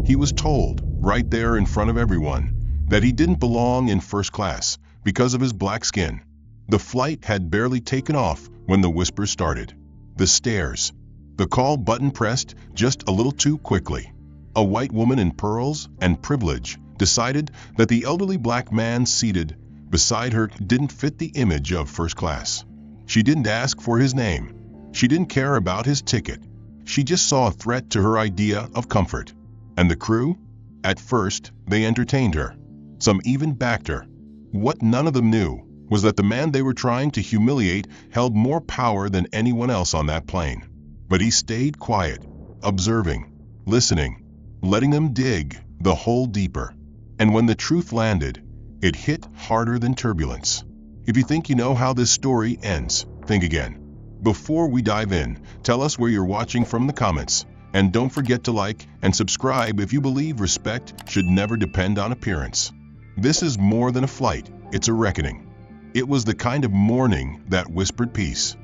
He was told, right there in front of everyone, that he didn't belong in first class because of his black skin. The flight had barely taken off when the whispers started. The stares. The call button pressed just a little too quickly. A white woman in pearls and privilege decided that the elderly black man seated beside her didn't fit the image of first class. She didn't ask for his name. She didn't care about his ticket. She just saw a threat to her idea of comfort. And the crew? At first, they entertained her. Some even backed her. What none of them knew was that the man they were trying to humiliate held more power than anyone else on that plane. But he stayed quiet, observing, listening, letting them dig the hole deeper. And when the truth landed, it hit harder than turbulence. If you think you know how this story ends, think again. Before we dive in, tell us where you're watching from the comments. And don't forget to like and subscribe if you believe respect should never depend on appearance. This is more than a flight, it's a reckoning. It was the kind of morning that whispered peace.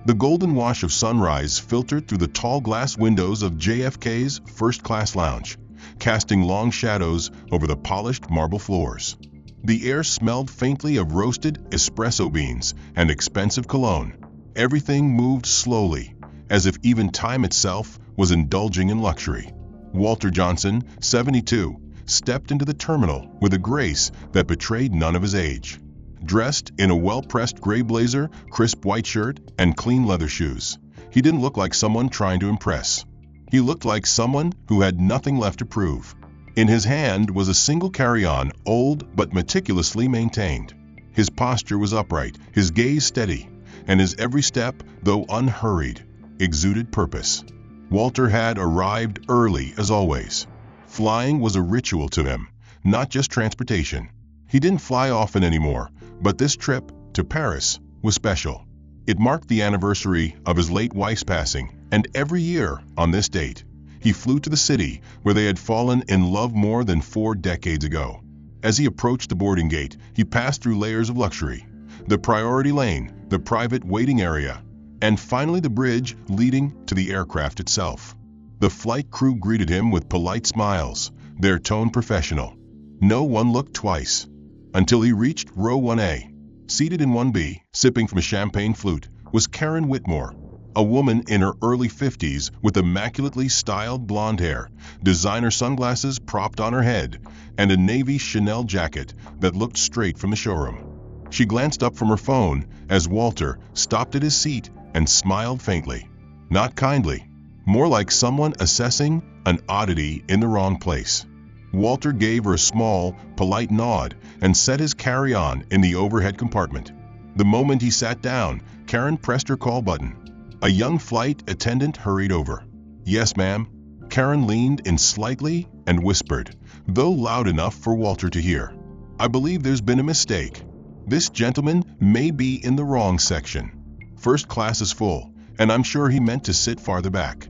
The golden wash of sunrise filtered through the tall glass windows of JFK's first-class lounge, casting long shadows over the polished marble floors. The air smelled faintly of roasted espresso beans and expensive cologne. Everything moved slowly, as if even time itself was indulging in luxury. Walter Johnson, 72, stepped into the terminal with a grace that betrayed none of his age. Dressed in a well-pressed gray blazer, crisp white shirt, and clean leather shoes, he didn't look like someone trying to impress. He looked like someone who had nothing left to prove. In his hand was a single carry-on, old but meticulously maintained. His posture was upright, his gaze steady, and his every step, though unhurried, exuded purpose. Walter had arrived early as always. Flying was a ritual to him, not just transportation. He didn't fly often anymore, but this trip to Paris was special. It marked the anniversary of his late wife's passing, and every year on this date, he flew to the city where they had fallen in love more than 4 decades ago. As he approached the boarding gate, he passed through layers of luxury. The priority lane, the private waiting area, and finally the bridge leading to the aircraft itself. The flight crew greeted him with polite smiles, their tone professional. No one looked twice, until he reached row 1A. Seated in 1B, sipping from a champagne flute, was Karen Whitmore, a woman in her early 50s with immaculately styled blonde hair, designer sunglasses propped on her head, and a navy Chanel jacket that looked straight from the showroom. She glanced up from her phone as Walter stopped at his seat and smiled faintly. Not kindly, more like someone assessing an oddity in the wrong place. Walter gave her a small, polite nod and set his carry-on in the overhead compartment. The moment he sat down, Karen pressed her call button. A young flight attendant hurried over. "Yes, ma'am." Karen leaned in slightly and whispered, though loud enough for Walter to hear. "I believe there's been a mistake. This gentleman may be in the wrong section. First class is full, and I'm sure he meant to sit farther back."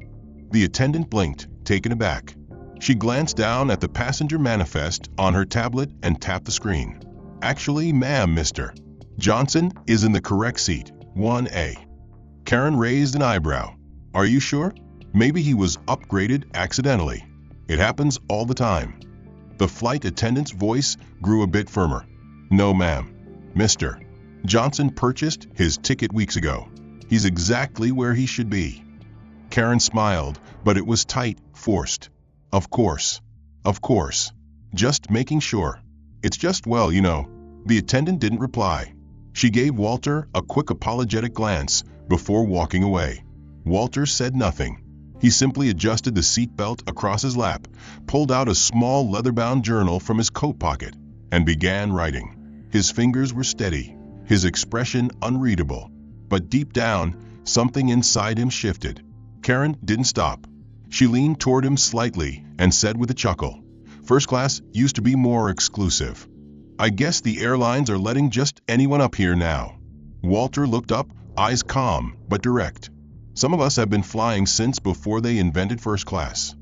The attendant blinked, taken aback. She glanced down at the passenger manifest on her tablet and tapped the screen. "Actually, ma'am, Mr. Johnson is in the correct seat, 1A. Karen raised an eyebrow. "Are you sure? Maybe he was upgraded accidentally. It happens all the time." The flight attendant's voice grew a bit firmer. "No, ma'am. Mr. Johnson purchased his ticket weeks ago. He's exactly where he should be." Karen smiled, but it was tight, forced. Of course. Just making sure. It's just, well, you know." The attendant didn't reply. She gave Walter a quick apologetic glance before walking away. Walter said nothing. He simply adjusted the seatbelt across his lap, pulled out a small leather-bound journal from his coat pocket, and began writing. His fingers were steady, his expression unreadable. But deep down, something inside him shifted. Karen didn't stop. She leaned toward him slightly and said with a chuckle, "First class used to be more exclusive. I guess the airlines are letting just anyone up here now." Walter looked up, eyes calm but direct. "Some of us have been flying since before they invented first class."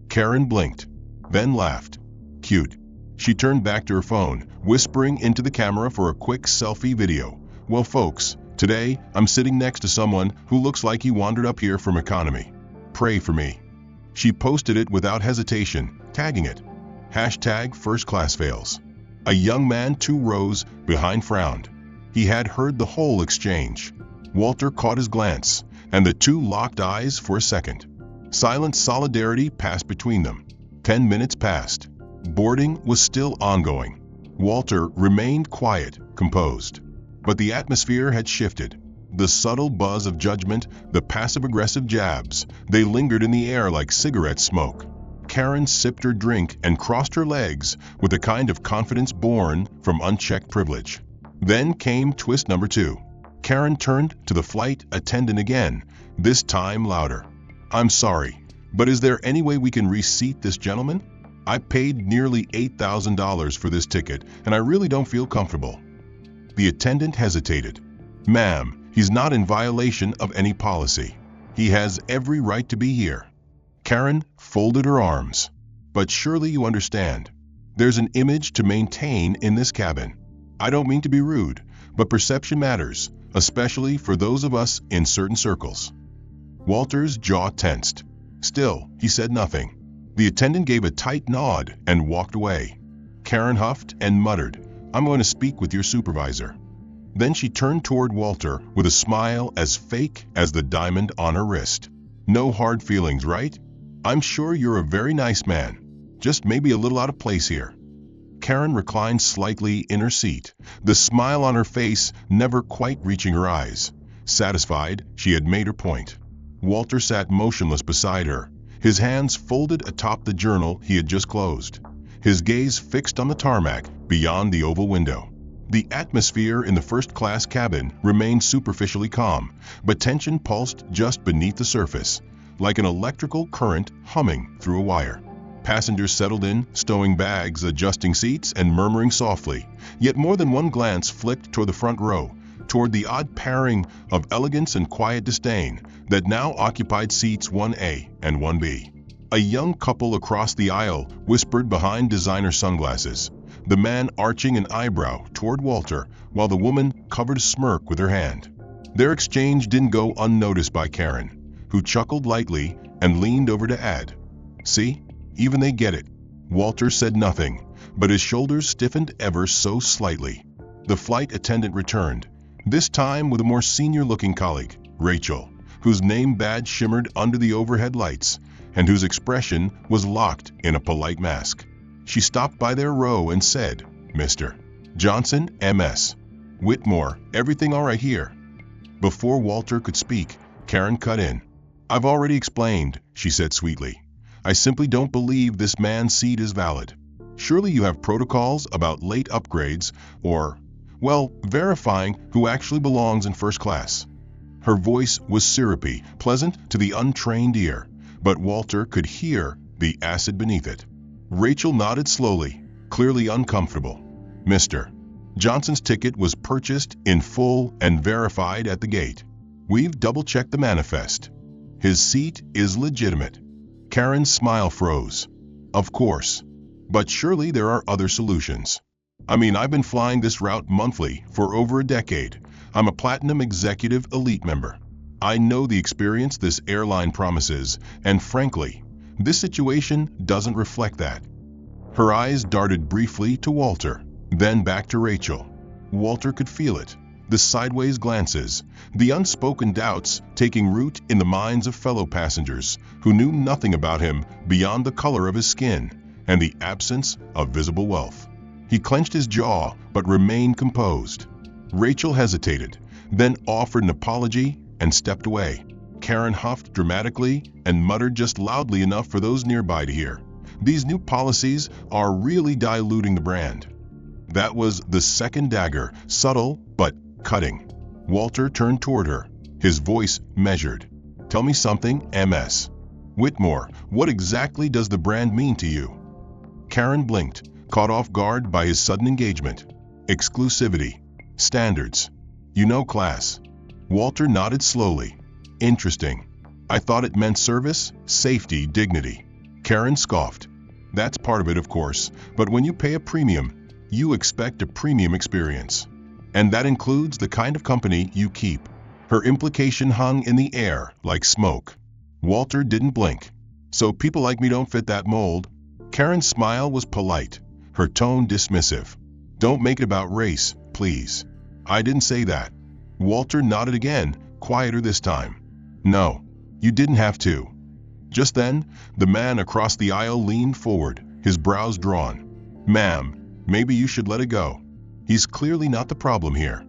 Karen blinked, then laughed. "Cute." She turned back to her phone, whispering into the camera for a quick selfie video. "Well, folks, today I'm sitting next to someone who looks like he wandered up here from economy. Pray for me." She posted it without hesitation, tagging it, hashtag first class fails. A young man 2 rows behind frowned. He had heard the whole exchange. Walter caught his glance, and the two locked eyes for a second. Silent solidarity passed between them. 10 minutes passed. Boarding was still ongoing. Walter remained quiet, composed. But the atmosphere had shifted. The subtle buzz of judgment, the passive-aggressive jabs, they lingered in the air like cigarette smoke. Karen sipped her drink and crossed her legs with a kind of confidence born from unchecked privilege. Then came twist number 2. Karen turned to the flight attendant again, this time louder. "I'm sorry, but is there any way we can reseat this gentleman? I paid nearly $8,000 for this ticket, and I really don't feel comfortable." The attendant hesitated. "Ma'am, he's not in violation of any policy. He has every right to be here." Karen folded her arms. "But surely you understand. There's an image to maintain in this cabin. I don't mean to be rude, but perception matters, especially for those of us in certain circles." Walter's jaw tensed. Still, he said nothing. The attendant gave a tight nod and walked away. Karen huffed and muttered, "I'm going to speak with your supervisor." Then she turned toward Walter with a smile as fake as the diamond on her wrist. "No hard feelings, right? I'm sure you're a very nice man. Just maybe a little out of place here." Karen reclined slightly in her seat, the smile on her face never quite reaching her eyes. Satisfied, she had made her point. Walter sat motionless beside her, his hands folded atop the journal he had just closed, his gaze fixed on the tarmac beyond the oval window. The atmosphere in the first-class cabin remained superficially calm, but tension pulsed just beneath the surface, like an electrical current humming through a wire. Passengers settled in, stowing bags, adjusting seats, and murmuring softly, yet more than one glance flicked toward the front row, toward the odd pairing of elegance and quiet disdain that now occupied seats 1A and 1B. A young couple across the aisle whispered behind designer sunglasses, the man arching an eyebrow toward Walter while the woman covered a smirk with her hand. Their exchange didn't go unnoticed by Karen, who chuckled lightly and leaned over to add, "See? Even they get it." Walter said nothing, but his shoulders stiffened ever so slightly. The flight attendant returned, this time with a more senior-looking colleague, Rachel, whose name badge shimmered under the overhead lights, and whose expression was locked in a polite mask. She stopped by their row and said, "Mr. Johnson, MS. Whitmore, everything all right here?" Before Walter could speak, Karen cut in. "I've already explained," she said sweetly. "I simply don't believe this man's seat is valid. Surely you have protocols about late upgrades or, well, verifying who actually belongs in first class." Her voice was syrupy, pleasant to the untrained ear, but Walter could hear the acid beneath it. Rachel nodded slowly, clearly uncomfortable. "Mr. Johnson's ticket was purchased in full and verified at the gate. We've double-checked the manifest. His seat is legitimate." Karen's smile froze. "Of course. But surely there are other solutions. I mean, I've been flying this route monthly for over a decade. I'm a Platinum Executive Elite member. I know the experience this airline promises, and frankly, this situation doesn't reflect that." Her eyes darted briefly to Walter, then back to Rachel. Walter could feel it, the sideways glances, the unspoken doubts taking root in the minds of fellow passengers who knew nothing about him beyond the color of his skin and the absence of visible wealth. He clenched his jaw but remained composed. Rachel hesitated, then offered an apology and stepped away. Karen huffed dramatically and muttered just loudly enough for those nearby to hear, "These new policies are really diluting the brand." That was the second dagger, subtle but cutting. Walter turned toward her, his voice measured. "Tell me something, MS. Whitmore, what exactly does the brand mean to you?" Karen blinked, caught off guard by his sudden engagement. "Exclusivity. Standards. You know class." Walter nodded slowly. "Interesting. I thought it meant service, safety, dignity." Karen scoffed. "That's part of it, of course, but when you pay a premium, you expect a premium experience. And that includes the kind of company you keep." Her implication hung in the air like smoke. Walter didn't blink. "So people like me don't fit that mold?" Karen's smile was polite, her tone dismissive. Don't make it about race, please. I didn't say that. Walter nodded again, quieter this time. No, you didn't have to. Just then, the man across the aisle leaned forward, his brows drawn. Ma'am, maybe you should let it go. He's clearly not the problem here.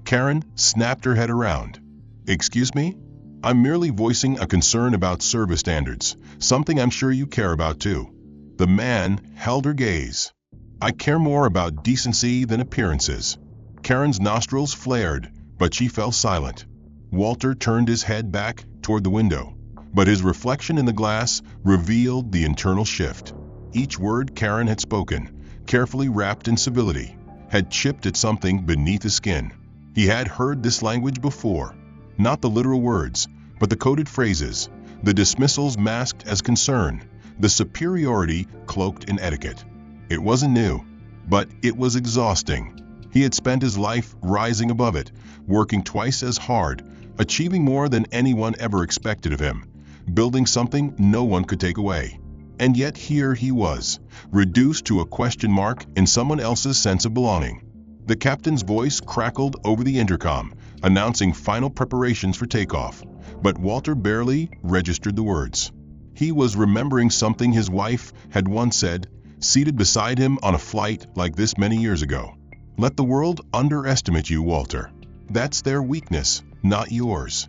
Karen snapped her head around. Excuse me? I'm merely voicing a concern about service standards, something I'm sure you care about too. The man held her gaze. I care more about decency than appearances. Karen's nostrils flared, but she fell silent. Walter turned his head back toward the window, but his reflection in the glass revealed the internal shift. Each word Karen had spoken, carefully wrapped in civility, had chipped at something beneath his skin. He had heard this language before, not the literal words, but the coded phrases, the dismissals masked as concern, the superiority cloaked in etiquette. It wasn't new, but it was exhausting. He had spent his life rising above it, working twice as hard, achieving more than anyone ever expected of him, building something no one could take away. And yet here he was, reduced to a question mark in someone else's sense of belonging. The captain's voice crackled over the intercom, announcing final preparations for takeoff, but Walter barely registered the words. He was remembering something his wife had once said, seated beside him on a flight like this many years ago. Let the world underestimate you, Walter. That's their weakness, not yours.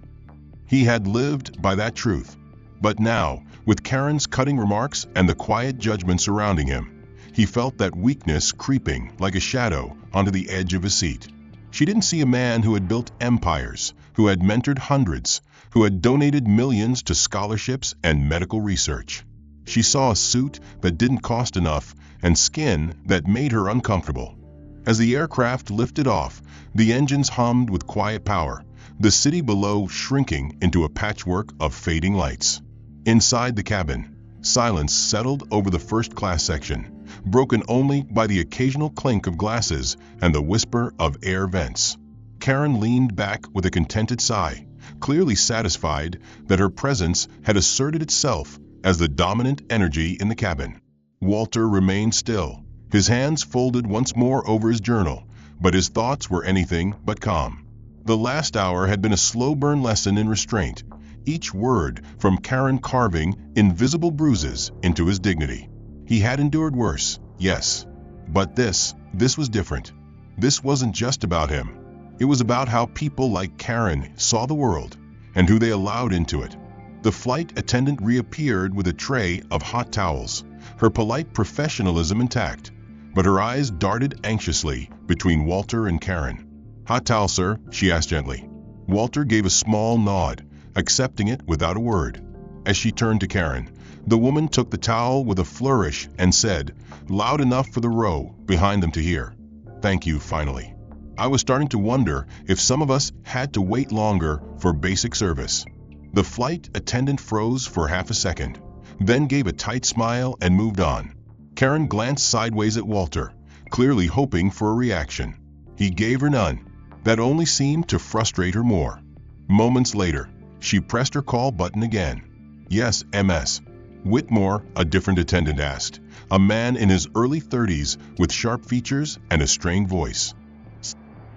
He had lived by that truth. But now, with Karen's cutting remarks and the quiet judgment surrounding him, he felt that weakness creeping like a shadow onto the edge of his seat. She didn't see a man who had built empires, who had mentored hundreds, who had donated millions to scholarships and medical research. She saw a suit that didn't cost enough and skin that made her uncomfortable. As the aircraft lifted off, the engines hummed with quiet power, the city below shrinking into a patchwork of fading lights. Inside the cabin, silence settled over the first-class section, broken only by the occasional clink of glasses and the whisper of air vents. Karen leaned back with a contented sigh, clearly satisfied that her presence had asserted itself as the dominant energy in the cabin. Walter remained still, his hands folded once more over his journal, but his thoughts were anything but calm. The last hour had been a slow-burn lesson in restraint, each word from Karen carving invisible bruises into his dignity. He had endured worse, yes, but this was different. This wasn't just about him. It was about how people like Karen saw the world and who they allowed into it. The flight attendant reappeared with a tray of hot towels, her polite professionalism intact, but her eyes darted anxiously between Walter and Karen. Hot towel, sir, she asked gently. Walter gave a small nod, accepting it without a word. As she turned to Karen, the woman took the towel with a flourish and said, loud enough for the row behind them to hear, "Thank you, finally. I was starting to wonder if some of us had to wait longer for basic service." The flight attendant froze for half a second, then gave a tight smile and moved on. Karen glanced sideways at Walter, clearly hoping for a reaction. He gave her none. That only seemed to frustrate her more. Moments later, she pressed her call button again. "Yes, MS. Whitmore," a different attendant asked, a man in his early 30s with sharp features and a strained voice.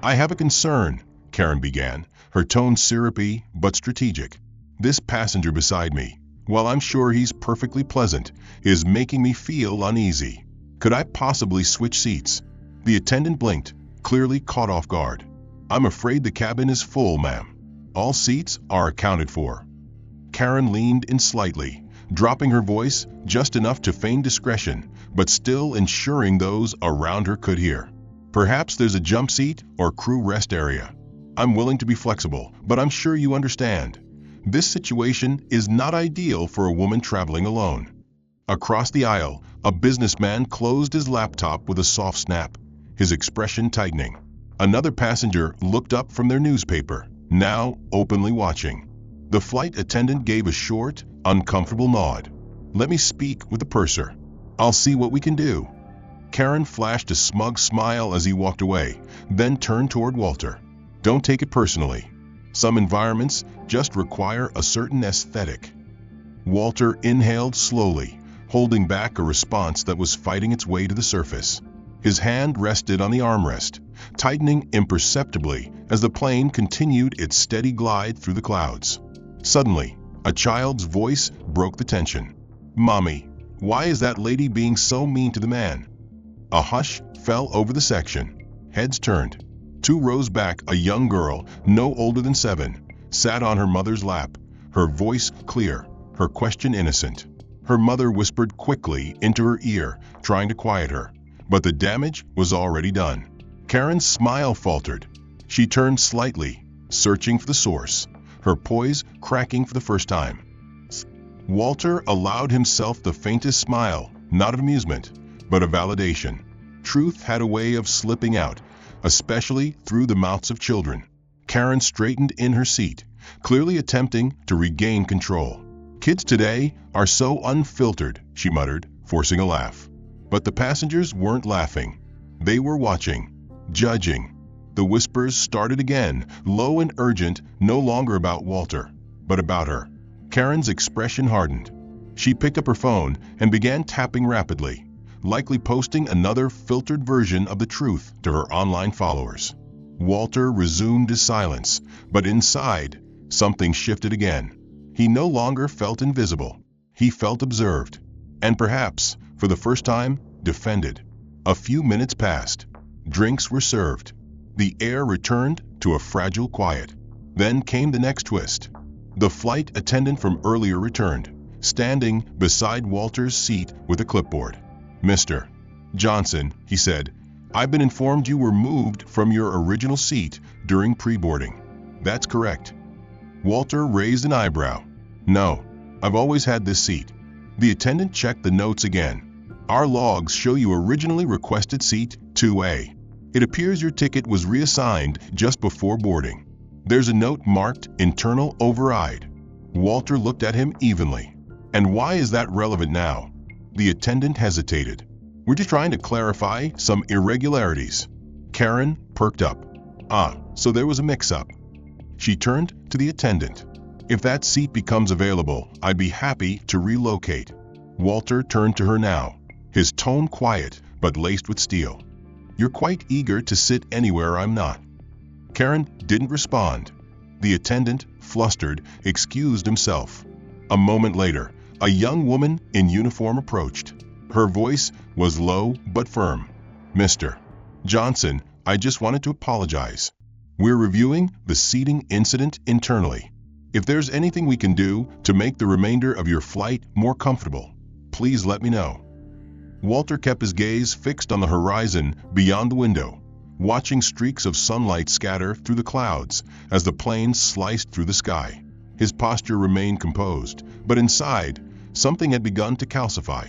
"I have a concern," Karen began, her tone syrupy but strategic. "This passenger beside me, while I'm sure he's perfectly pleasant, is making me feel uneasy. Could I possibly switch seats?" The attendant blinked, clearly caught off guard. "I'm afraid the cabin is full, ma'am. All seats are accounted for." Karen leaned in slightly, dropping her voice just enough to feign discretion, but still ensuring those around her could hear. "Perhaps there's a jump seat or crew rest area. I'm willing to be flexible, but I'm sure you understand. This situation is not ideal for a woman traveling alone." Across the aisle, a businessman closed his laptop with a soft snap, his expression tightening. Another passenger looked up from their newspaper, now openly watching. The flight attendant gave a short, uncomfortable nod. "Let me speak with the purser. I'll see what we can do." Karen flashed a smug smile as he walked away, then turned toward Walter. "Don't take it personally. Some environments just require a certain aesthetic." Walter inhaled slowly, holding back a response that was fighting its way to the surface. His hand rested on the armrest, tightening imperceptibly as the plane continued its steady glide through the clouds. Suddenly, a child's voice broke the tension. "Mommy, why is that lady being so mean to the man?" A hush fell over the section. Heads turned. 2 rows back, a young girl, no older than 7, sat on her mother's lap, her voice clear, her question innocent. Her mother whispered quickly into her ear, trying to quiet her, but the damage was already done. Karen's smile faltered. She turned slightly, searching for the source, her poise cracking for the first time. Walter allowed himself the faintest smile, not of amusement, but of validation. Truth had a way of slipping out, especially through the mouths of children. Karen straightened in her seat, clearly attempting to regain control. "Kids today are so unfiltered," she muttered, forcing a laugh. But the passengers weren't laughing. They were watching, judging. The whispers started again, low and urgent, no longer about Walter, but about her. Karen's expression hardened. She picked up her phone and began tapping rapidly, likely posting another filtered version of the truth to her online followers. Walter resumed his silence, but inside, something shifted again. He no longer felt invisible. He felt observed, and perhaps, for the first time, defended. A few minutes passed. Drinks were served. The air returned to a fragile quiet. Then came the next twist. The flight attendant from earlier returned, standing beside Walter's seat with a clipboard. "Mr. Johnson," he said, "I've been informed you were moved from your original seat during pre-boarding. That's correct." Walter raised an eyebrow. "No, I've always had this seat." The attendant checked the notes again. "Our logs show you originally requested seat 2A. It appears your ticket was reassigned just before boarding. There's a note marked internal override." Walter looked at him evenly. "And why is that relevant now?" The attendant hesitated. "We're just trying to clarify some irregularities." Karen perked up. "Ah, so there was a mix-up." She turned to the attendant. "If that seat becomes available, I'd be happy to relocate." Walter turned to her now, his tone quiet but laced with steel. "You're quite eager to sit anywhere I'm not." Karen didn't respond. The attendant, flustered, excused himself. A moment later, a young woman in uniform approached. Her voice was low but firm. "Mr. Johnson, I just wanted to apologize. We're reviewing the seating incident internally. If there's anything we can do to make the remainder of your flight more comfortable, please let me know." Walter kept his gaze fixed on the horizon beyond the window, watching streaks of sunlight scatter through the clouds as the plane sliced through the sky. His posture remained composed, but inside, something had begun to calcify.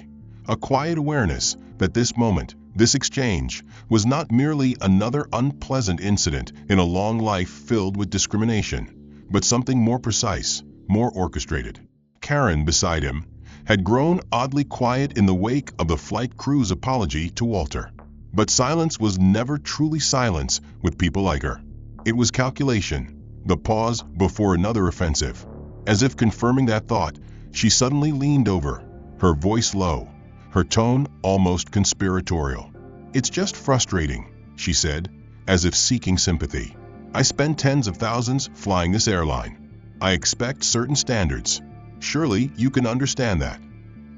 A quiet awareness that this moment, this exchange, was not merely another unpleasant incident in a long life filled with discrimination, but something more precise, more orchestrated. Karen, beside him, had grown oddly quiet in the wake of the flight crew's apology to Walter. But silence was never truly silence with people like her. It was calculation, the pause before another offensive. As if confirming that thought, she suddenly leaned over, her voice low, her tone almost conspiratorial. "It's just frustrating," she said, as if seeking sympathy. "I spend tens of thousands flying this airline. I expect certain standards. Surely you can understand that."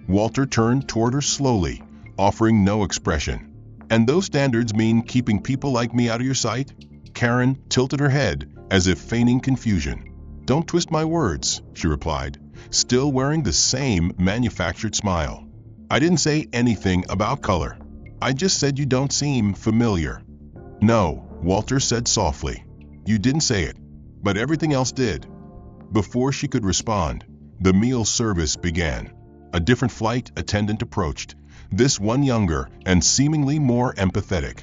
Walter turned toward her slowly, offering no expression. "And those standards mean keeping people like me out of your sight?" Karen tilted her head, as if feigning confusion. "Don't twist my words," she replied, still wearing the same manufactured smile. "I didn't say anything about color. I just said you don't seem familiar." "No," Walter said softly. "You didn't say it, but everything else did." Before she could respond, the meal service began. A different flight attendant approached, this one younger and seemingly more empathetic.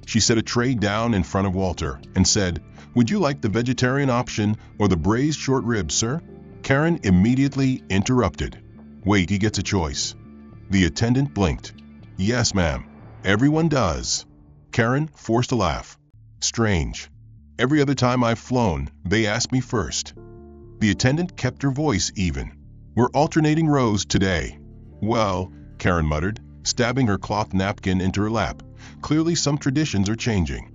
She set a tray down in front of Walter and said, "Would you like the vegetarian option or the braised short ribs, sir?" Karen immediately interrupted. "Wait, he gets a choice." The attendant blinked. "Yes, ma'am. Everyone does." Karen forced a laugh. "Strange. Every other time I've flown, they ask me first." The attendant kept her voice even. "We're alternating rows today." "Well, Karen muttered, stabbing her cloth napkin into her lap. Clearly some traditions are changing.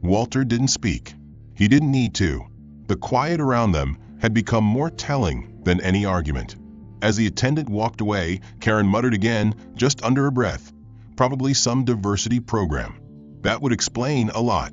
Walter didn't speak. He didn't need to. The quiet around them had become more telling than any argument. As the attendant walked away, Karen muttered again, just under her breath, "Probably some diversity program. That would explain a lot."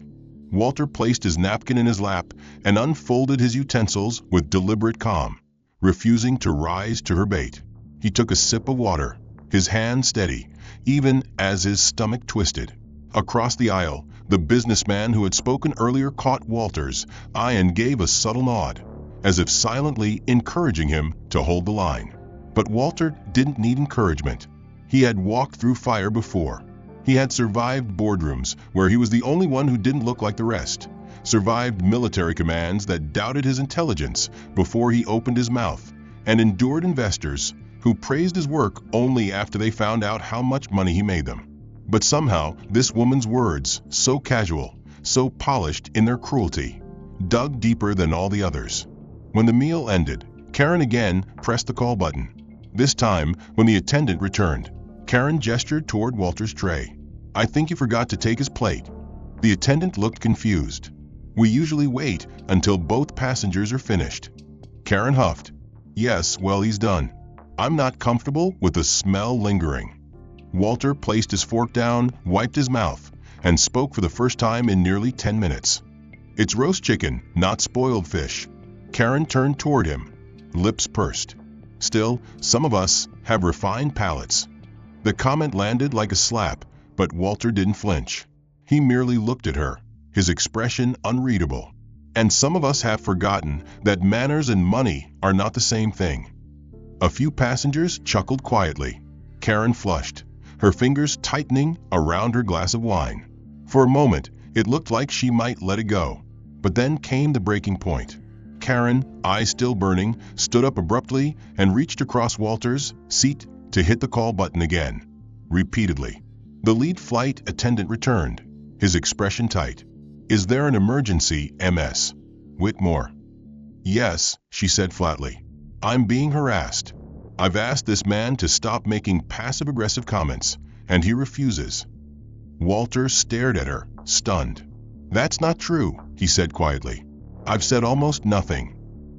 Walter placed his napkin in his lap and unfolded his utensils with deliberate calm, refusing to rise to her bait. He took a sip of water, his hand steady, even as his stomach twisted. Across the aisle, the businessman who had spoken earlier caught Walter's eye and gave a subtle nod, as if silently encouraging him to hold the line. But Walter didn't need encouragement. He had walked through fire before. He had survived boardrooms where he was the only one who didn't look like the rest, survived military commands that doubted his intelligence before he opened his mouth, and endured investors who praised his work only after they found out how much money he made them. But somehow, this woman's words, so casual, so polished in their cruelty, dug deeper than all the others. When the meal ended, Karen again pressed the call button. This time, when the attendant returned, Karen gestured toward Walter's tray. "I think you forgot to take his plate." The attendant looked confused. "We usually wait until both passengers are finished." Karen huffed. "Yes, well, he's done. I'm not comfortable with the smell lingering." Walter placed his fork down, wiped his mouth, and spoke for the first time in nearly 10 minutes. "It's roast chicken, not spoiled fish." Karen turned toward him, lips pursed. "Still, some of us have refined palates." The comment landed like a slap, but Walter didn't flinch. He merely looked at her, his expression unreadable. "And some of us have forgotten that manners and money are not the same thing." A few passengers chuckled quietly. Karen flushed, her fingers tightening around her glass of wine. For a moment, it looked like she might let it go. But then came the breaking point. Karen, eyes still burning, stood up abruptly and reached across Walter's seat to hit the call button again, repeatedly. The lead flight attendant returned, his expression tight. "Is there an emergency, Ms. Whitmore?" "Yes," she said flatly. "I'm being harassed. I've asked this man to stop making passive-aggressive comments, and he refuses." Walter stared at her, stunned. "That's not true," he said quietly. "I've said almost nothing."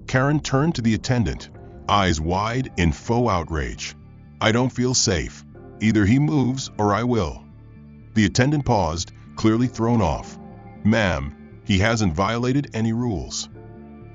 Karen turned to the attendant, eyes wide in faux outrage. "I don't feel safe. Either he moves or I will." The attendant paused, clearly thrown off. "Ma'am, he hasn't violated any rules."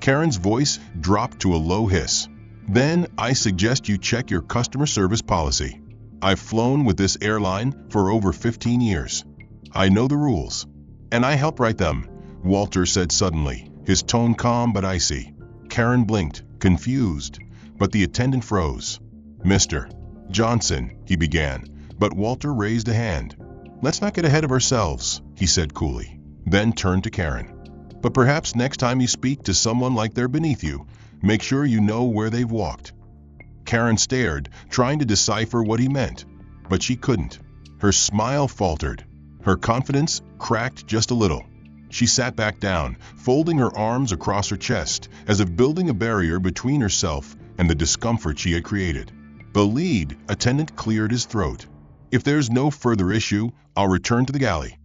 Karen's voice dropped to a low hiss. "Then I suggest you check your customer service policy. I've flown with this airline for over 15 years. I know the rules. And I help write them," Walter said suddenly, his tone calm but icy. Karen blinked, confused, but the attendant froze. "Mr. Johnson," he began, but Walter raised a hand. "Let's not get ahead of ourselves," he said coolly, then turned to Karen. "But perhaps next time you speak to someone like they're beneath you, make sure you know where they've walked." Karen stared, trying to decipher what he meant, but she couldn't. Her smile faltered. Her confidence cracked just a little. She sat back down, folding her arms across her chest, as if building a barrier between herself and the discomfort she had created. The lead attendant cleared his throat. "If there's no further issue, I'll return to the galley."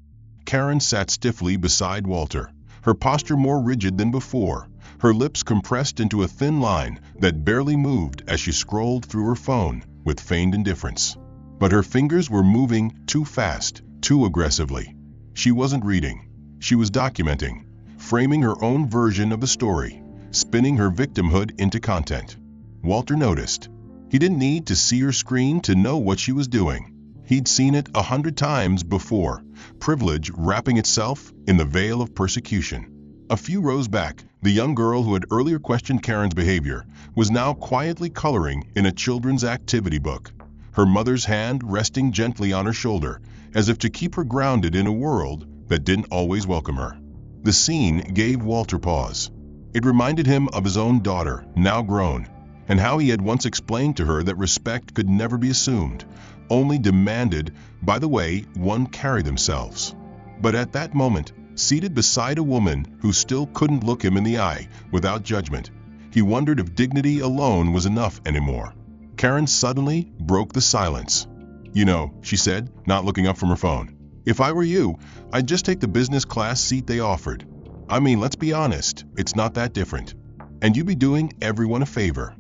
Karen sat stiffly beside Walter, her posture more rigid than before, her lips compressed into a thin line that barely moved as she scrolled through her phone with feigned indifference. But her fingers were moving too fast, too aggressively. She wasn't reading. She was documenting, framing her own version of the story, spinning her victimhood into content. Walter noticed. He didn't need to see her screen to know what she was doing. He'd seen it 100 times before, privilege wrapping itself in the veil of persecution. A few rows back, the young girl who had earlier questioned Karen's behavior was now quietly coloring in a children's activity book, her mother's hand resting gently on her shoulder, as if to keep her grounded in a world that didn't always welcome her. The scene gave Walter pause. It reminded him of his own daughter, now grown, and how he had once explained to her that respect could never be assumed, only demanded by the way one carried themselves. But at that moment, seated beside a woman who still couldn't look him in the eye without judgment, he wondered if dignity alone was enough anymore. Karen suddenly broke the silence. You know, she said, not looking up from her phone. If I were you, I'd just take the business class seat they offered. I mean, let's be honest, it's not that different. And you'd be doing everyone a favor.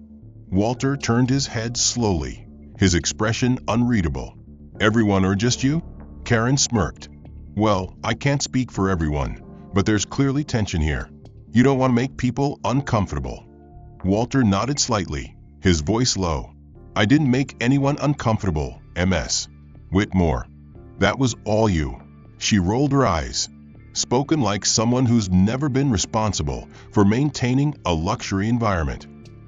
Walter turned his head slowly, his expression unreadable. Everyone or just you? Karen smirked. Well, I can't speak for everyone, but there's clearly tension here. You don't want to make people uncomfortable. Walter nodded slightly, his voice low. I didn't make anyone uncomfortable, Ms. Whitmore. That was all you. She rolled her eyes. Spoken like someone who's never been responsible for maintaining a luxury environment.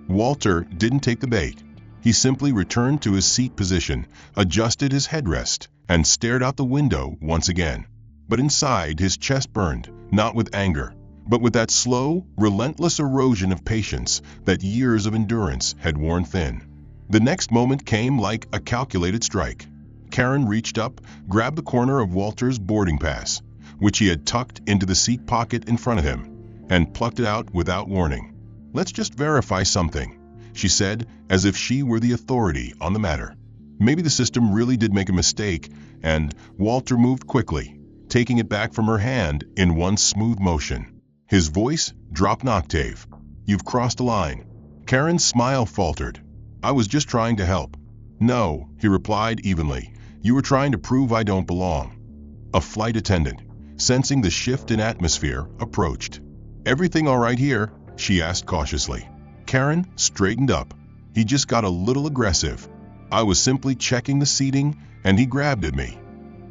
Walter didn't take the bait. He simply returned to his seat position, adjusted his headrest, and stared out the window once again. But inside, his chest burned, not with anger, but with that slow, relentless erosion of patience that years of endurance had worn thin. The next moment came like a calculated strike. Karen reached up, grabbed the corner of Walter's boarding pass, which he had tucked into the seat pocket in front of him, and plucked it out without warning. Let's just verify something, she said, as if she were the authority on the matter. Maybe the system really did make a mistake, and Walter moved quickly, taking it back from her hand in one smooth motion. His voice dropped an octave. You've crossed a line. Karen's smile faltered. I was just trying to help. No, he replied evenly. You were trying to prove I don't belong. A flight attendant, sensing the shift in atmosphere, approached. Everything all right here? She asked cautiously. Karen straightened up. He just got a little aggressive. I was simply checking the seating, and he grabbed at me.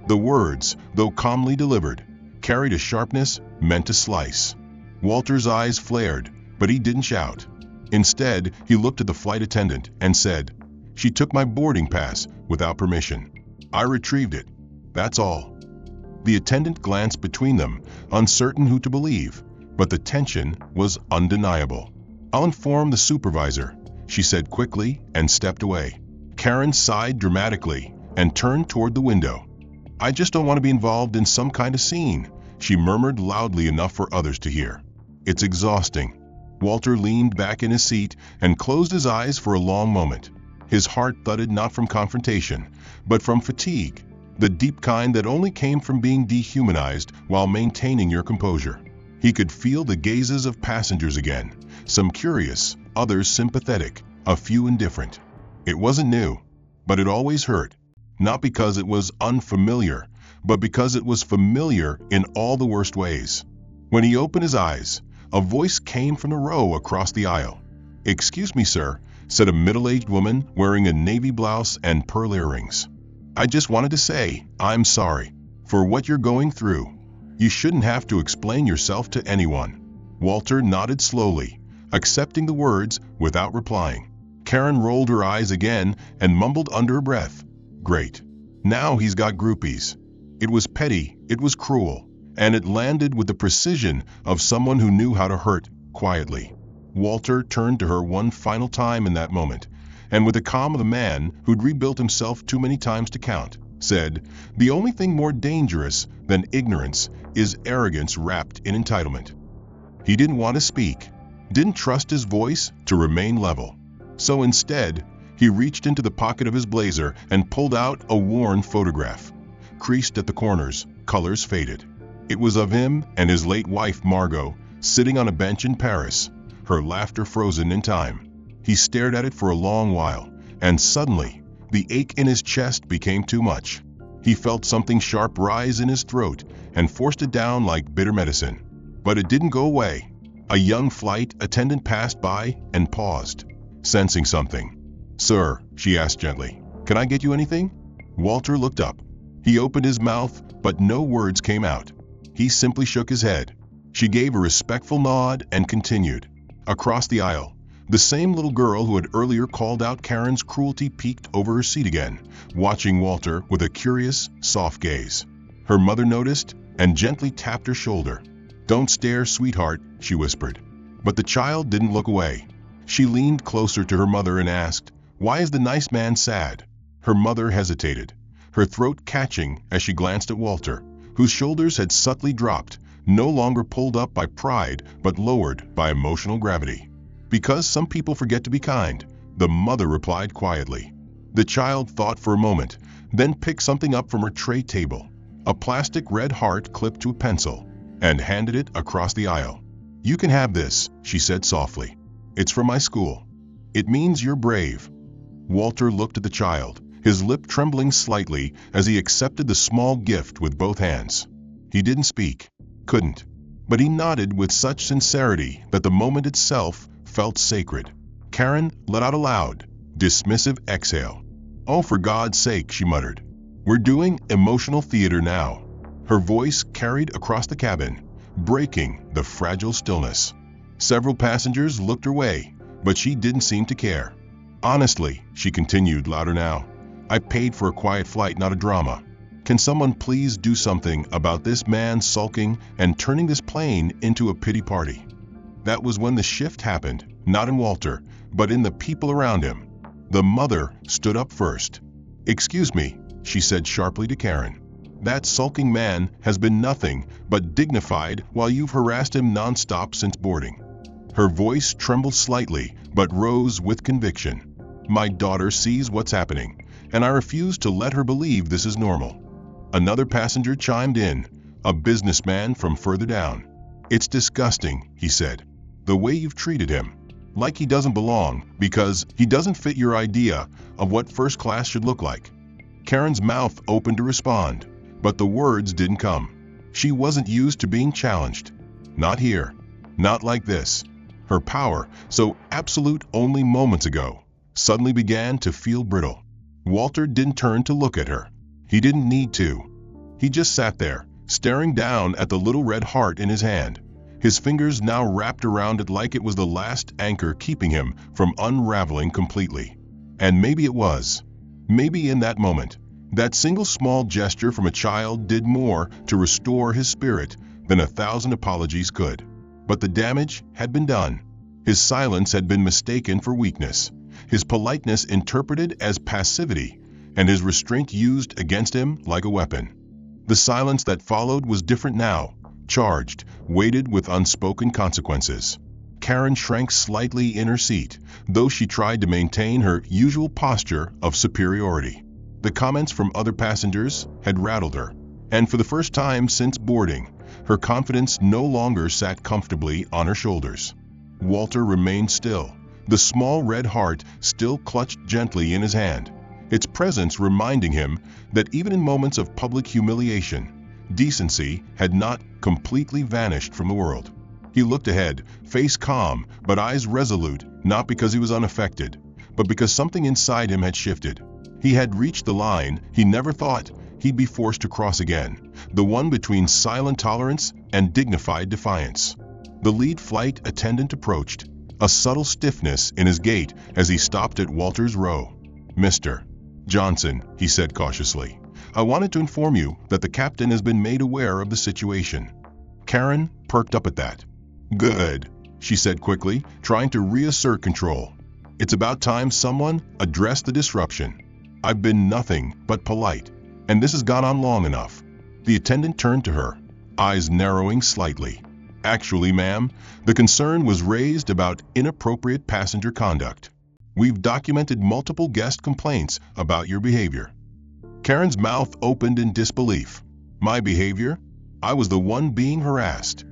The words, though calmly delivered, carried a sharpness meant to slice. Walter's eyes flared, but he didn't shout. Instead, he looked at the flight attendant and said, She took my boarding pass without permission. I retrieved it. That's all. The attendant glanced between them, uncertain who to believe, but the tension was undeniable. I'll inform the supervisor, she said quickly and stepped away. Karen sighed dramatically and turned toward the window. I just don't want to be involved in some kind of scene, she murmured loudly enough for others to hear. It's exhausting. Walter leaned back in his seat and closed his eyes for a long moment. His heart thudded not from confrontation, but from fatigue, the deep kind that only came from being dehumanized while maintaining your composure. He could feel the gazes of passengers again, some curious, others sympathetic, a few indifferent. It wasn't new, but it always hurt, not because it was unfamiliar, but because it was familiar in all the worst ways. When he opened his eyes, a voice came from the row across the aisle. Excuse me, sir, said a middle-aged woman wearing a navy blouse and pearl earrings. I just wanted to say, I'm sorry for what you're going through. You shouldn't have to explain yourself to anyone. Walter nodded slowly, accepting the words without replying. Karen rolled her eyes again and mumbled under her breath. Great. Now he's got groupies. It was petty, it was cruel, and it landed with the precision of someone who knew how to hurt quietly. Walter turned to her one final time in that moment, and with the calm of a man who'd rebuilt himself too many times to count, said, The only thing more dangerous than ignorance is arrogance wrapped in entitlement. He didn't want to speak, didn't trust his voice to remain level. So instead, he reached into the pocket of his blazer and pulled out a worn photograph. Creased at the corners, colors faded. It was of him and his late wife Margot, sitting on a bench in Paris, her laughter frozen in time. He stared at it for a long while, and suddenly, the ache in his chest became too much. He felt something sharp rise in his throat and forced it down like bitter medicine. But it didn't go away. A young flight attendant passed by and paused, sensing something. Sir, she asked gently, can I get you anything? Walter looked up. He opened his mouth, but no words came out. He simply shook his head. She gave a respectful nod and continued. Across the aisle, the same little girl who had earlier called out Karen's cruelty peeked over her seat again, watching Walter with a curious, soft gaze. Her mother noticed and gently tapped her shoulder. Don't stare, sweetheart, she whispered. But the child didn't look away. She leaned closer to her mother and asked, Why is the nice man sad? Her mother hesitated, her throat catching as she glanced at Walter, whose shoulders had subtly dropped, no longer pulled up by pride but lowered by emotional gravity. Because some people forget to be kind, the mother replied quietly. The child thought for a moment, then picked something up from her tray table, a plastic red heart clipped to a pencil, and handed it across the aisle. "You can have this," she said softly. "It's from my school. It means you're brave." Walter looked at the child, his lip trembling slightly as he accepted the small gift with both hands. He didn't speak, couldn't, but he nodded with such sincerity that the moment itself felt sacred. Karen let out a loud, dismissive exhale. "Oh, for God's sake," she muttered. "We're doing emotional theater now." Her voice carried across the cabin, breaking the fragile stillness. Several passengers looked her way, but she didn't seem to care. "Honestly," she continued louder now, "I paid for a quiet flight, not a drama. Can someone please do something about this man sulking and turning this plane into a pity party?" That was when the shift happened, not in Walter, but in the people around him. The mother stood up first. "Excuse me," she said sharply to Karen. "That sulking man has been nothing but dignified while you've harassed him nonstop since boarding." Her voice trembled slightly, but rose with conviction. "My daughter sees what's happening, and I refuse to let her believe this is normal." Another passenger chimed in, a businessman from further down. "It's disgusting," he said, "the way you've treated him. Like he doesn't belong, because he doesn't fit your idea of what first class should look like." Karen's mouth opened to respond, but the words didn't come. She wasn't used to being challenged. Not here. Not like this. Her power, so absolute only moments ago, suddenly began to feel brittle. Walter didn't turn to look at her. He didn't need to. He just sat there, staring down at the little red heart in his hand, his fingers now wrapped around it like it was the last anchor keeping him from unraveling completely. And maybe it was. Maybe in that moment, that single small gesture from a child did more to restore his spirit than 1,000 apologies could. But the damage had been done. His silence had been mistaken for weakness, his politeness interpreted as passivity, and his restraint used against him like a weapon. The silence that followed was different now, charged, weighted with unspoken consequences. Karen shrank slightly in her seat, though she tried to maintain her usual posture of superiority. The comments from other passengers had rattled her, and for the first time since boarding, her confidence no longer sat comfortably on her shoulders. Walter remained still, the small red heart still clutched gently in his hand, its presence reminding him that even in moments of public humiliation, decency had not completely vanished from the world. He looked ahead, face calm, but eyes resolute, not because he was unaffected, but because something inside him had shifted. He had reached the line he never thought he'd be forced to cross again, the one between silent tolerance and dignified defiance. The lead flight attendant approached, a subtle stiffness in his gait as he stopped at Walter's row. "Mr. Johnson," he said cautiously, "I wanted to inform you that the captain has been made aware of the situation." Karen perked up at that. "Good," she said quickly, trying to reassert control. "It's about time someone addressed the disruption. I've been nothing but polite, and this has gone on long enough." The attendant turned to her, eyes narrowing slightly. "Actually, ma'am, the concern was raised about inappropriate passenger conduct. We've documented multiple guest complaints about your behavior." Karen's mouth opened in disbelief. "My behavior? I was the one being harassed."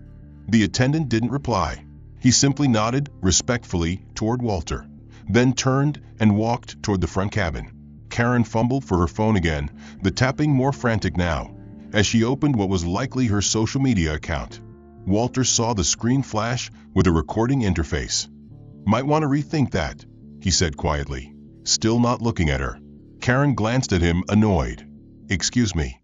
The attendant didn't reply. He simply nodded respectfully toward Walter, then turned and walked toward the front cabin. Karen fumbled for her phone again, the tapping more frantic now, as she opened what was likely her social media account. Walter saw the screen flash with a recording interface. "Might want to rethink that," he said quietly, still not looking at her. Karen glanced at him, annoyed. "Excuse me."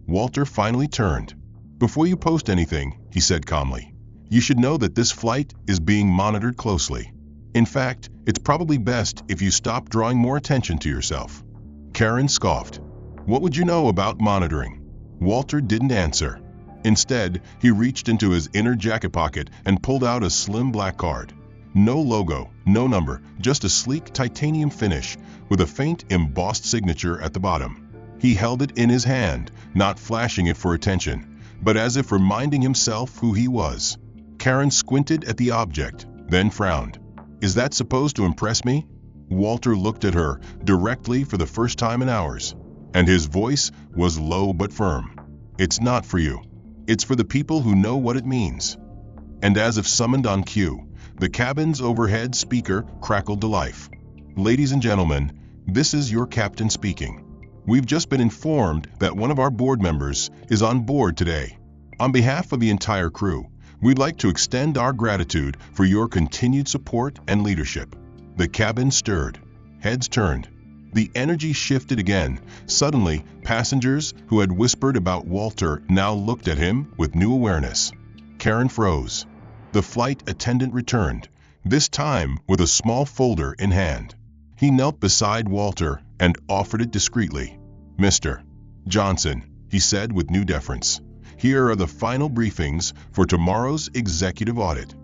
Walter finally turned. "Before you post anything," he said calmly, "you should know that this flight is being monitored closely. In fact, it's probably best if you stop drawing more attention to yourself." Karen scoffed. "What would you know about monitoring?" Walter didn't answer. Instead, he reached into his inner jacket pocket and pulled out a slim black card. No logo, no number, just a sleek titanium finish with a faint embossed signature at the bottom. He held it in his hand, not flashing it for attention, but as if reminding himself who he was. Karen squinted at the object, then frowned. "Is that supposed to impress me?" Walter looked at her directly for the first time in hours, and his voice was low but firm. "It's not for you. It's for the people who know what it means." And as if summoned on cue, the cabin's overhead speaker crackled to life. "Ladies and gentlemen, this is your captain speaking. We've just been informed that one of our board members is on board today. On behalf of the entire crew, we'd like to extend our gratitude for your continued support and leadership." The cabin stirred. Heads turned. The energy shifted again. Suddenly, passengers who had whispered about Walter now looked at him with new awareness. Karen froze. The flight attendant returned, this time with a small folder in hand. He knelt beside Walter and offered it discreetly. "Mr. Johnson," he said with new deference, "here are the final briefings for tomorrow's executive audit."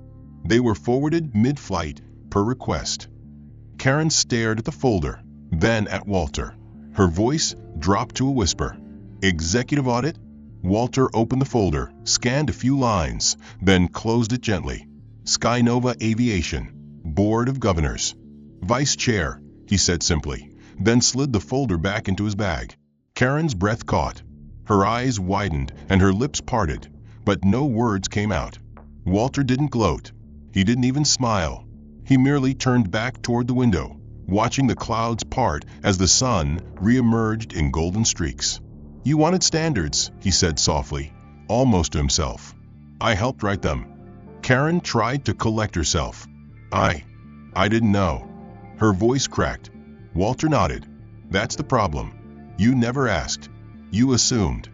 They were forwarded mid-flight per request. Karen stared at the folder, then at Walter. Her voice dropped to a whisper. "Executive audit?" Walter opened the folder, scanned a few lines, then closed it gently. "Skynova Aviation, Board of Governors. Vice Chair," he said simply, then slid the folder back into his bag. Karen's breath caught. Her eyes widened and her lips parted, but no words came out. Walter didn't gloat. He didn't even smile. He merely turned back toward the window, watching the clouds part as the sun re-emerged in golden streaks. "You wanted standards," he said softly, almost to himself. "I helped write them." Karen tried to collect herself. I didn't know." Her voice cracked. Walter nodded. "That's the problem. You never asked. You assumed."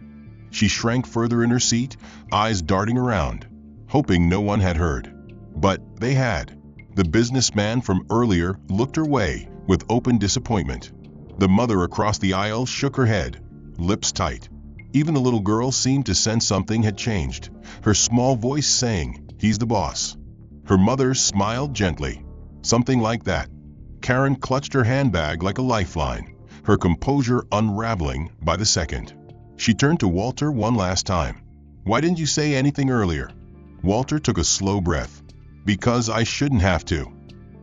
She shrank further in her seat, eyes darting around, hoping no one had heard. But they had. The businessman from earlier looked her way with open disappointment. The mother across the aisle shook her head, lips tight. Even the little girl seemed to sense something had changed, her small voice saying, "He's the boss." Her mother smiled gently. Something like that. Karen clutched her handbag like a lifeline, her composure unraveling by the second. She turned to Walter one last time. "Why didn't you say anything earlier?" Walter took a slow breath. "Because I shouldn't have to."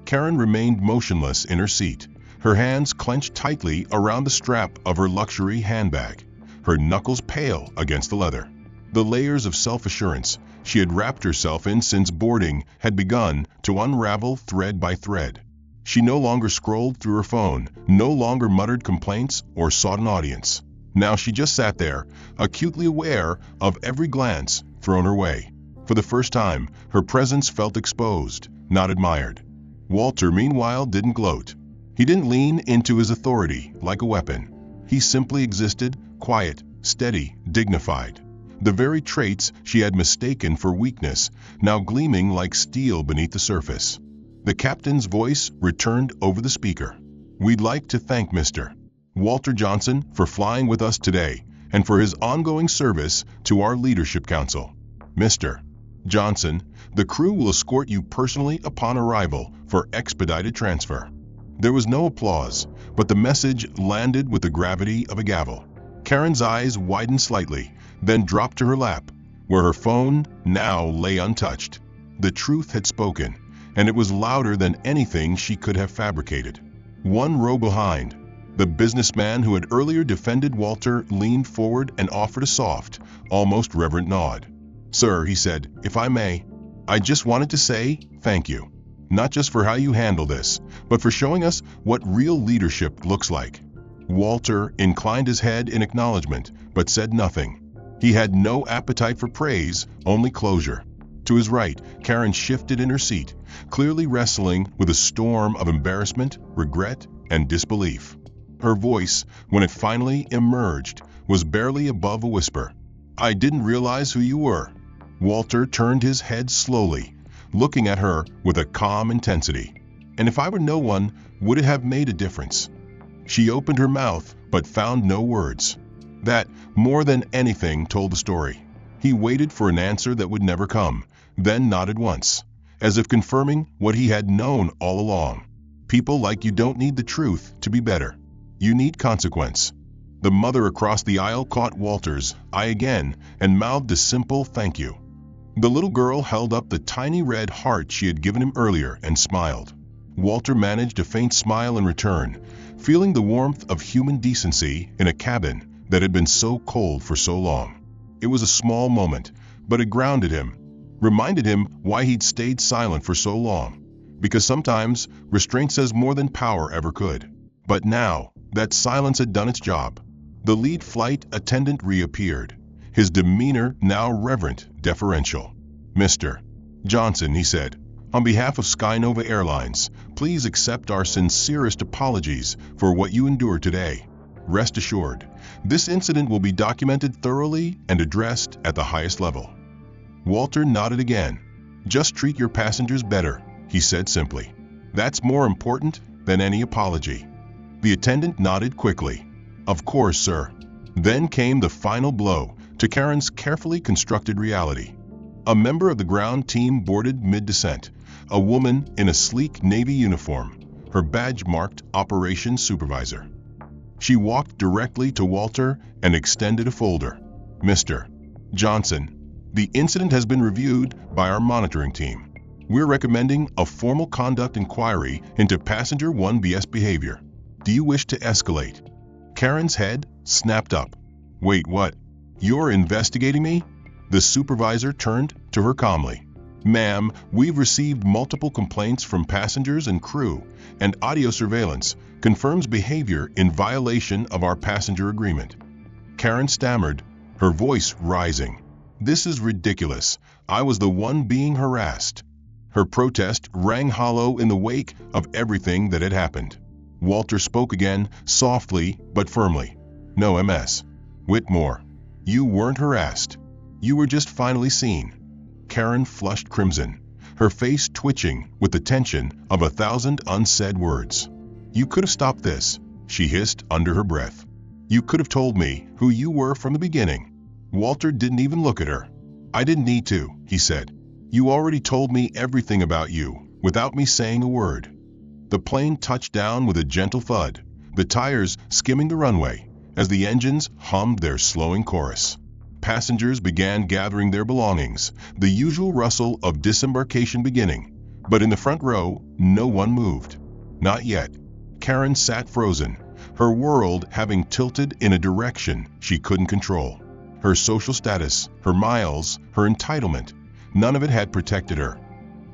Karen remained motionless in her seat, her hands clenched tightly around the strap of her luxury handbag, her knuckles pale against the leather. The layers of self-assurance she had wrapped herself in since boarding had begun to unravel thread by thread. She no longer scrolled through her phone, no longer muttered complaints or sought an audience. Now she just sat there, acutely aware of every glance thrown her way. For the first time, her presence felt exposed, not admired. Walter, meanwhile, didn't gloat. He didn't lean into his authority like a weapon. He simply existed, quiet, steady, dignified. The very traits she had mistaken for weakness, now gleaming like steel beneath the surface. The captain's voice returned over the speaker. "We'd like to thank Mr. Walter Johnson for flying with us today and for his ongoing service to our Leadership Council. Mr. Johnson, the crew will escort you personally upon arrival for expedited transfer." There was no applause, but the message landed with the gravity of a gavel. Karen's eyes widened slightly, then dropped to her lap, where her phone now lay untouched. The truth had spoken, and it was louder than anything she could have fabricated. One row behind, the businessman who had earlier defended Walter leaned forward and offered a soft, almost reverent nod. "Sir," he said, "if I may, I just wanted to say thank you. Not just for how you handle this, but for showing us what real leadership looks like." Walter inclined his head in acknowledgement, but said nothing. He had no appetite for praise, only closure. To his right, Karen shifted in her seat, clearly wrestling with a storm of embarrassment, regret, and disbelief. Her voice, when it finally emerged, was barely above a whisper. "I didn't realize who you were." Walter turned his head slowly, looking at her with a calm intensity. "And if I were no one, would it have made a difference?" She opened her mouth, but found no words. That, more than anything, told the story. He waited for an answer that would never come, then nodded once, as if confirming what he had known all along. People like you don't need the truth to be better. You need consequence. The mother across the aisle caught Walter's eye again and mouthed a simple thank you. The little girl held up the tiny red heart she had given him earlier and smiled. Walter managed a faint smile in return, feeling the warmth of human decency in a cabin that had been so cold for so long. It was a small moment, but it grounded him, reminded him why he'd stayed silent for so long. Because sometimes restraint says more than power ever could. But now, that silence had done its job. The lead flight attendant reappeared, his demeanor now reverent, deferential. "Mr. Johnson," he said, "on behalf of Skynova Airlines, please accept our sincerest apologies for what you endured today. Rest assured, this incident will be documented thoroughly and addressed at the highest level." Walter nodded again. "Just treat your passengers better," he said simply. "That's more important than any apology." The attendant nodded quickly. "Of course, sir." Then came the final blow to Karen's carefully constructed reality. A member of the ground team boarded mid-descent, a woman in a sleek Navy uniform, her badge marked Operations Supervisor. She walked directly to Walter and extended a folder. "Mr. Johnson, the incident has been reviewed by our monitoring team. We're recommending a formal conduct inquiry into passenger 1B's behavior. Do you wish to escalate?" Karen's head snapped up. "Wait, what? You're investigating me?" The supervisor turned to her calmly. "Ma'am, we've received multiple complaints from passengers and crew, and audio surveillance confirms behavior in violation of our passenger agreement." Karen stammered, her voice rising. "This is ridiculous. I was the one being harassed." Her protest rang hollow in the wake of everything that had happened. Walter spoke again, softly but firmly. "No, Ms. Whitmore, you weren't harassed. You were just finally seen." Karen flushed crimson, her face twitching with the tension of 1,000 unsaid words. "You could have stopped this," she hissed under her breath. "You could have told me who you were from the beginning." Walter didn't even look at her. "I didn't need to," he said. "You already told me everything about you, without me saying a word." The plane touched down with a gentle thud, the tires skimming the runway, as the engines hummed their slowing chorus. Passengers began gathering their belongings, the usual rustle of disembarkation beginning. But in the front row, no one moved. Not yet. Karen sat frozen, her world having tilted in a direction she couldn't control. Her social status, her miles, her entitlement, none of it had protected her.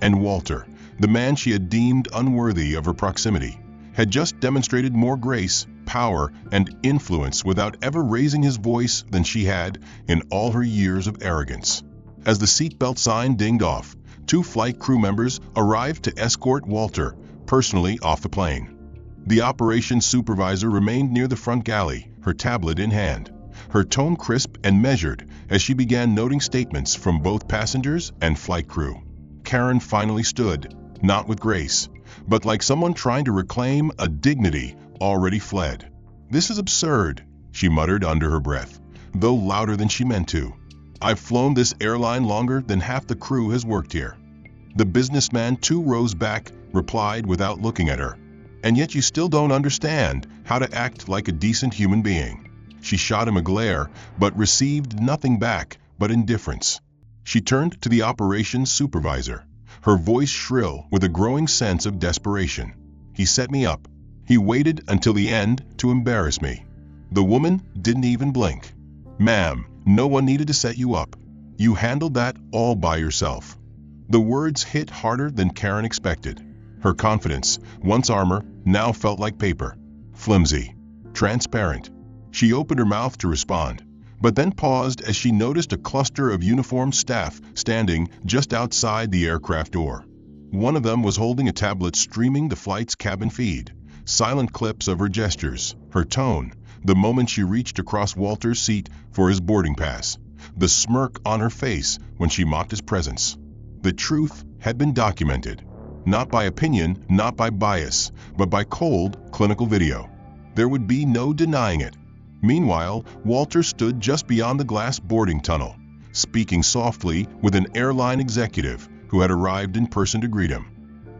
And Walter, the man she had deemed unworthy of her proximity, had just demonstrated more grace, power, and influence without ever raising his voice than she had in all her years of arrogance. As the seatbelt sign dinged off, 2 flight crew members arrived to escort Walter personally off the plane. The operations supervisor remained near the front galley, her tablet in hand, her tone crisp and measured as she began noting statements from both passengers and flight crew. Karen finally stood, not with grace, but like someone trying to reclaim a dignity already fled. "This is absurd," she muttered under her breath, though louder than she meant to. "I've flown this airline longer than half the crew has worked here." The businessman 2 rows back replied without looking at her. "And yet you still don't understand how to act like a decent human being." She shot him a glare, but received nothing back but indifference. She turned to the operations supervisor, her voice shrill with a growing sense of desperation. "He set me up. He waited until the end to embarrass me." The woman didn't even blink. "Ma'am, no one needed to set you up. You handled that all by yourself." The words hit harder than Karen expected. Her confidence, once armor, now felt like paper. Flimsy. Transparent. She opened her mouth to respond, but then paused as she noticed a cluster of uniformed staff standing just outside the aircraft door. One of them was holding a tablet streaming the flight's cabin feed, silent clips of her gestures, her tone, the moment she reached across Walter's seat for his boarding pass, the smirk on her face when she mocked his presence. The truth had been documented, not by opinion, not by bias, but by cold, clinical video. There would be no denying it. Meanwhile, Walter stood just beyond the glass boarding tunnel, speaking softly with an airline executive who had arrived in person to greet him.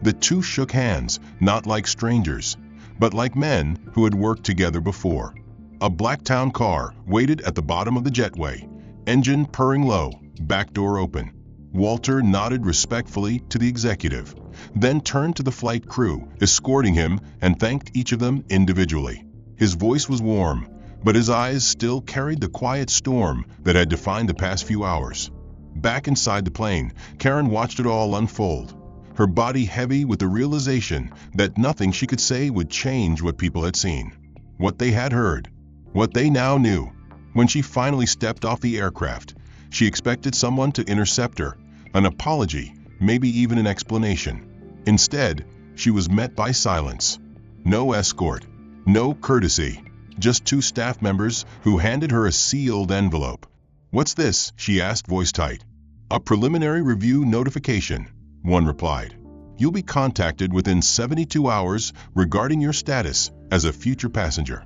The 2 shook hands, not like strangers, but like men who had worked together before. A Blacktown car waited at the bottom of the jetway, engine purring low, back door open. Walter nodded respectfully to the executive, then turned to the flight crew, escorting him, and thanked each of them individually. His voice was warm, but his eyes still carried the quiet storm that had defined the past few hours. Back inside the plane, Karen watched it all unfold, her body heavy with the realization that nothing she could say would change what people had seen, what they had heard, what they now knew. When she finally stepped off the aircraft, she expected someone to intercept her, an apology, maybe even an explanation. Instead, she was met by silence. No escort, no courtesy, just two staff members who handed her a sealed envelope. "What's this?" she asked, voice tight. "A preliminary review notification," one replied. "You'll be contacted within 72 hours regarding your status as a future passenger."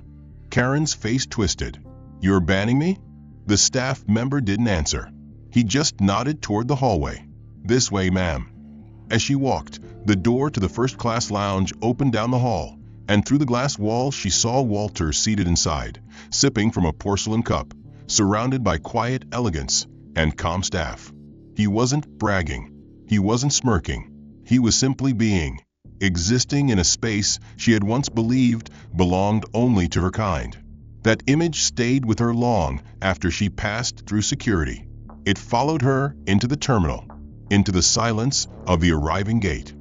Karen's face twisted. "You're banning me?" The staff member didn't answer. He just nodded toward the hallway. "This way, ma'am." As she walked, the door to the first-class lounge opened down the hall, and through the glass wall she saw Walter seated inside, sipping from a porcelain cup, surrounded by quiet elegance and calm staff. He wasn't bragging. He wasn't smirking. He was simply being, existing in a space she had once believed belonged only to her kind. That image stayed with her long after she passed through security. It followed her into the terminal, into the silence of the arriving gate,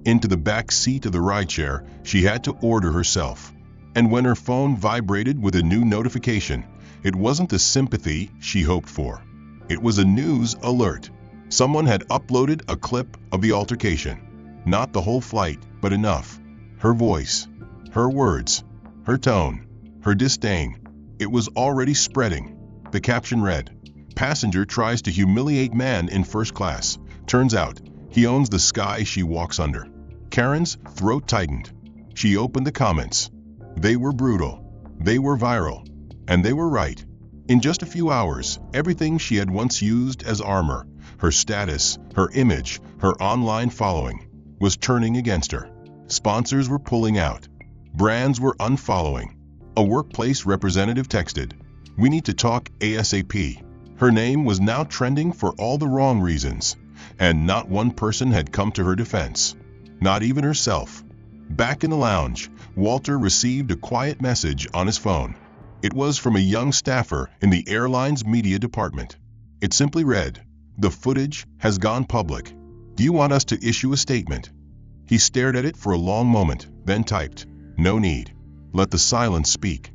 into the back seat of the rideshare she had to order herself. And when her phone vibrated with a new notification, it wasn't the sympathy she hoped for. It was a news alert. Someone had uploaded a clip of the altercation. Not the whole flight, but enough. Her voice, her words, her tone, her disdain. It was already spreading. The caption read, "Passenger tries to humiliate man in first class. Turns out, he owns the sky she walks under." Karen's throat tightened. She opened the comments. They were brutal. They were viral. And they were right. In just a few hours, everything she had once used as armor, her status, her image, her online following, was turning against her. Sponsors were pulling out. Brands were unfollowing. A workplace representative texted, "We need to talk ASAP." Her name was now trending for all the wrong reasons, and not one person had come to her defense. Not even herself. Back in the lounge, Walter received a quiet message on his phone. It was from a young staffer in the airline's media department. It simply read, "The footage has gone public. Do you want us to issue a statement?" He stared at it for a long moment, then typed, "No need. Let the silence speak."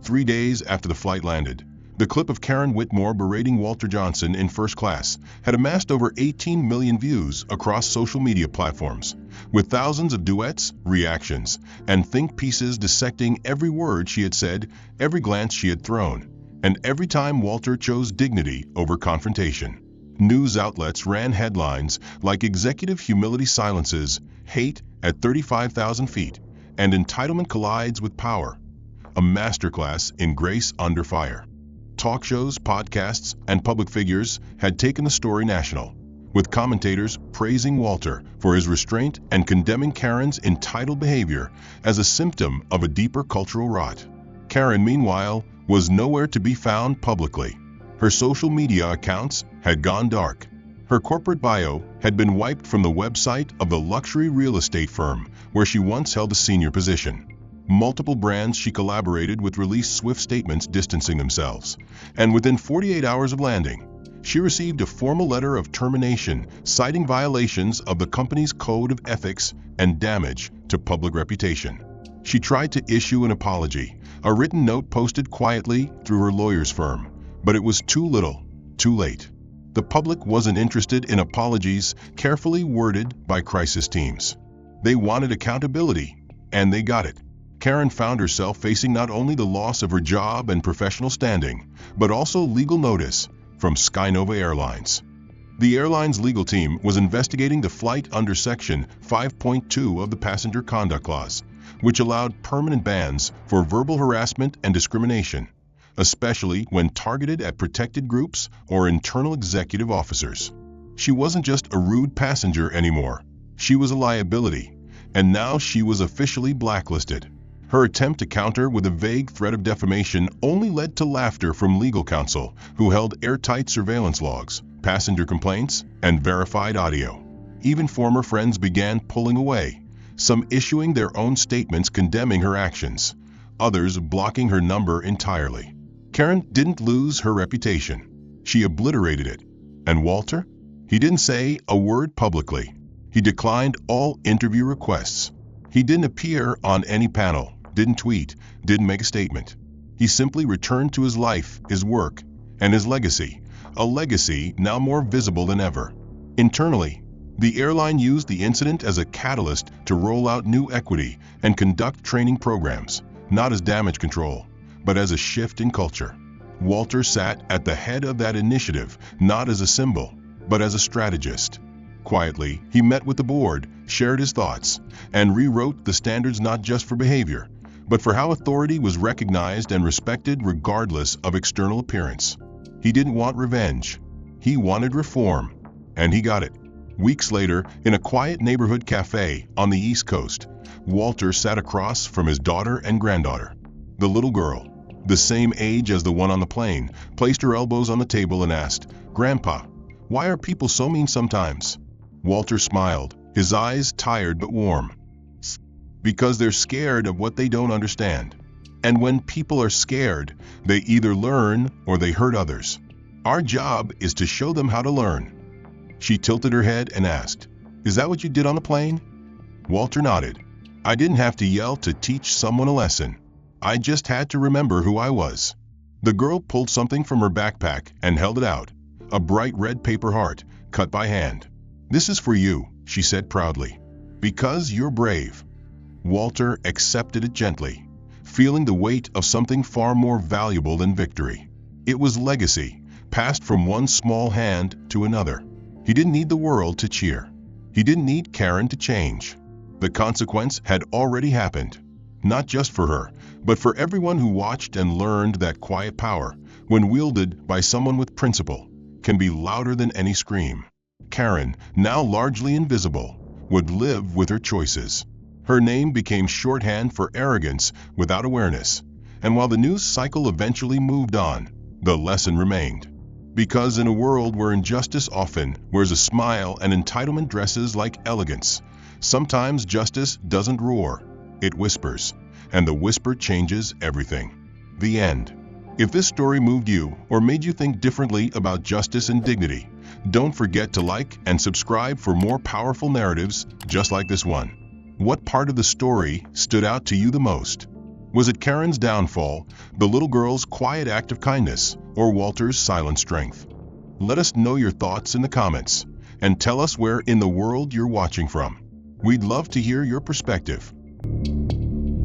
3 days after the flight landed, the clip of Karen Whitmore berating Walter Johnson in first class had amassed over 18 million views across social media platforms, with thousands of duets, reactions, and think pieces dissecting every word she had said, every glance she had thrown, and every time Walter chose dignity over confrontation. News outlets ran headlines like "Executive Humility Silences Hate at 35,000 feet," and "Entitlement Collides with Power," a masterclass in grace under fire. Talk shows, podcasts, and public figures had taken the story national, with commentators praising Walter for his restraint and condemning Karen's entitled behavior as a symptom of a deeper cultural rot. Karen, meanwhile, was nowhere to be found publicly. Her social media accounts had gone dark. Her corporate bio had been wiped from the website of the luxury real estate firm where she once held a senior position. Multiple brands she collaborated with released swift statements distancing themselves, and within 48 hours of landing, she received a formal letter of termination citing violations of the company's code of ethics and damage to public reputation. She tried to issue an apology, a written note posted quietly through her lawyer's firm, but it was too little, too late. The public wasn't interested in apologies carefully worded by crisis teams. They wanted accountability, and they got it. Karen found herself facing not only the loss of her job and professional standing, but also legal notice from Skynova Airlines. The airline's legal team was investigating the flight under Section 5.2 of the Passenger Conduct Clause, which allowed permanent bans for verbal harassment and discrimination, especially when targeted at protected groups or internal executive officers. She wasn't just a rude passenger anymore. She was a liability, and now she was officially blacklisted. Her attempt to counter with a vague threat of defamation only led to laughter from legal counsel, who held airtight surveillance logs, passenger complaints, and verified audio. Even former friends began pulling away, some issuing their own statements condemning her actions, others blocking her number entirely. Karen didn't lose her reputation. She obliterated it. And Walter? He didn't say a word publicly. He declined all interview requests. He didn't appear on any panel, didn't tweet, didn't make a statement. He simply returned to his life, his work, and his legacy, a legacy now more visible than ever. Internally, the airline used the incident as a catalyst to roll out new equity and conduct training programs, not as damage control, but as a shift in culture. Walter sat at the head of that initiative, not as a symbol, but as a strategist. Quietly, he met with the board, shared his thoughts, and rewrote the standards not just for behavior, but for how authority was recognized and respected regardless of external appearance. He didn't want revenge. He wanted reform, and he got it. Weeks later, in a quiet neighborhood cafe on the East Coast, Walter sat across from his daughter and granddaughter. The little girl, the same age as the one on the plane, placed her elbows on the table and asked, "Grandpa, why are people so mean sometimes?" Walter smiled, his eyes tired but warm. Because they're scared of what they don't understand. And when people are scared, they either learn or they hurt others. Our job is to show them how to learn. She tilted her head and asked, "Is that what you did on the plane?" Walter nodded. "I didn't have to yell to teach someone a lesson. I just had to remember who I was." The girl pulled something from her backpack and held it out, a bright red paper heart, cut by hand. "This is for you," she said proudly, "because you're brave." Walter accepted it gently, feeling the weight of something far more valuable than victory. It was legacy, passed from one small hand to another. He didn't need the world to cheer. He didn't need Karen to change. The consequence had already happened, not just for her, but for everyone who watched and learned that quiet power, when wielded by someone with principle, can be louder than any scream. Karen, now largely invisible, would live with her choices. Her name became shorthand for arrogance without awareness, and while the news cycle eventually moved on, the lesson remained. Because in a world where injustice often wears a smile and entitlement dresses like elegance, sometimes justice doesn't roar, it whispers, and the whisper changes everything. The end. If this story moved you or made you think differently about justice and dignity, don't forget to like and subscribe for more powerful narratives just like this one. What part of the story stood out to you the most? Was it Karen's downfall, the little girl's quiet act of kindness, or Walter's silent strength? Let us know your thoughts in the comments, and tell us where in the world you're watching from. We'd love to hear your perspective.